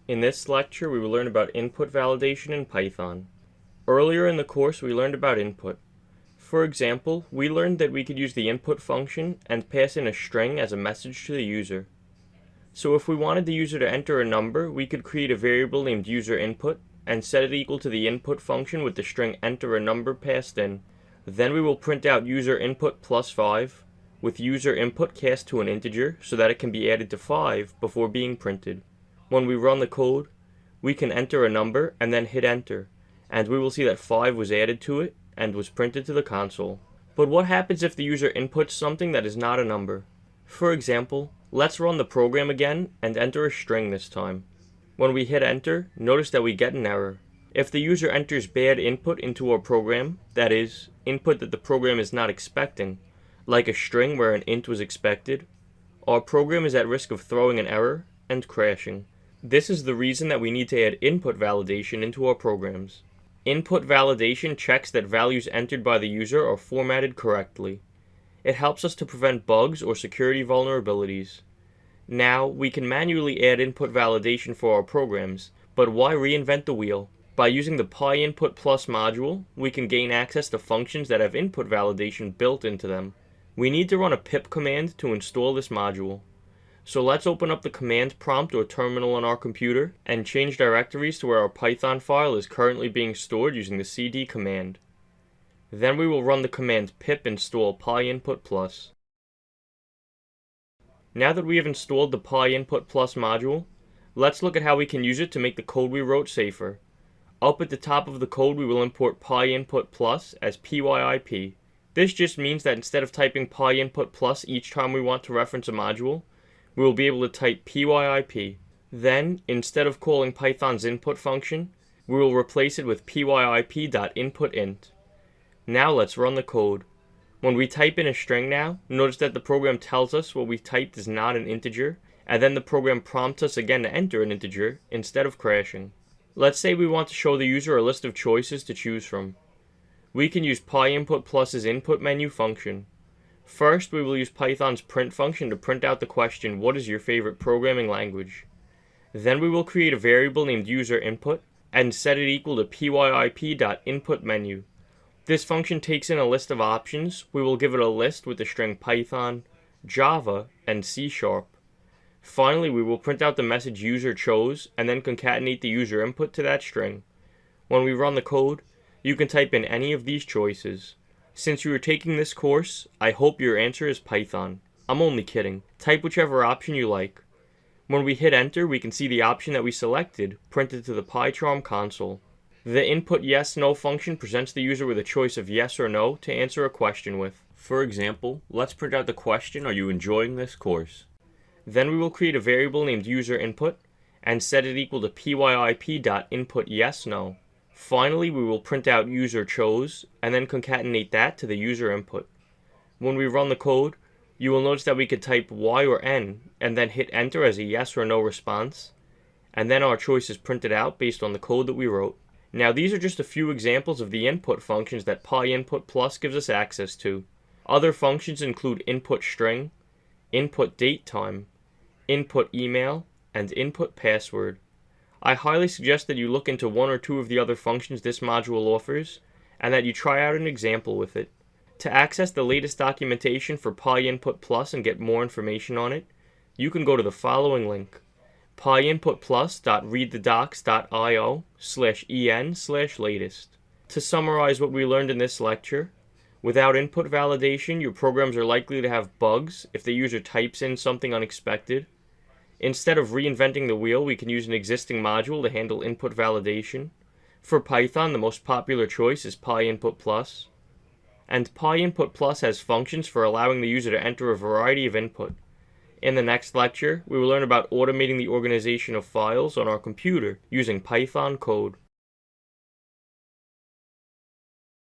In this lecture, we will learn about input validation in Python. Earlier in the course, we learned about input. For example, we learned that we could use the input function and pass in a string as a message to the user. So if we wanted the user to enter a number, we could create a variable named user_input and set it equal to the input function with the string enter a number passed in. Then we will print out user_input plus 5 with user_input cast to an integer so that it can be added to 5 before being printed. When we run the code, we can enter a number and then hit enter, and we will see that 5 was added to it and was printed to the console. But what happens if the user inputs something that is not a number? For example, let's run the program again and enter a string this time. When we hit enter, notice that we get an error. If the user enters bad input into our program, that is, input that the program is not expecting, like a string where an int was expected, our program is at risk of throwing an error and crashing. This is the reason that we need to add input validation into our programs. Input validation checks that values entered by the user are formatted correctly. It helps us to prevent bugs or security vulnerabilities. Now, we can manually add input validation for our programs, but why reinvent the wheel? By using the PyInput Plus module, we can gain access to functions that have input validation built into them. We need to run a pip command to install this module. So let's open up the command prompt or terminal on our computer and change directories to where our Python file is currently being stored using the cd command. Then we will run the command pip install PyInput Plus. Now that we have installed the PyInput Plus module, let's look at how we can use it to make the code we wrote safer. Up at the top of the code, we will import PyInput Plus as PYIP. This just means that instead of typing PyInput Plus each time we want to reference a module, we will be able to type PYIP. Then, instead of calling Python's input function, we will replace it with pyip.inputInt. Now let's run the code. When we type in a string now, notice that the program tells us what we typed is not an integer, and then the program prompts us again to enter an integer instead of crashing. Let's say we want to show the user a list of choices to choose from. We can use PyInput Plus's input menu function. First, we will use Python's print function to print out the question, what is your favorite programming language? Then we will create a variable named user_input and set it equal to pyip.inputMenu. This function takes in a list of options. We will give it a list with the string Python, Java, and C#. Finally, we will print out the message user chose and then concatenate the user input to that string. When we run the code, you can type in any of these choices. Since you are taking this course, I hope your answer is Python. I'm only kidding. Type whichever option you like. When we hit enter, we can see the option that we selected printed to the PyCharm console. The input yes/no function presents the user with a choice of yes or no to answer a question with. For example, let's print out the question, are you enjoying this course? Then we will create a variable named user_input and set it equal to pyip.inputYesNo. Finally, we will print out user chose and then concatenate that to the user input. When we run the code, you will notice that we could type Y or N and then hit enter as a yes or no response, and then our choice is printed out based on the code that we wrote. Now these are just a few examples of the input functions that PyInput Plus gives us access to. Other functions include input string, input date time, input email, and input password. I highly suggest that you look into one or two of the other functions this module offers, and that you try out an example with it. To access the latest documentation for PyInput Plus and get more information on it, you can go to the following link, pyinputplus.readthedocs.io/en/latest. To summarize what we learned in this lecture, without input validation, your programs are likely to have bugs if the user types in something unexpected. Instead of reinventing the wheel, we can use an existing module to handle input validation. For Python, the most popular choice is PyInput Plus. And PyInput Plus has functions for allowing the user to enter a variety of input. In the next lecture, we will learn about automating the organization of files on our computer using Python code.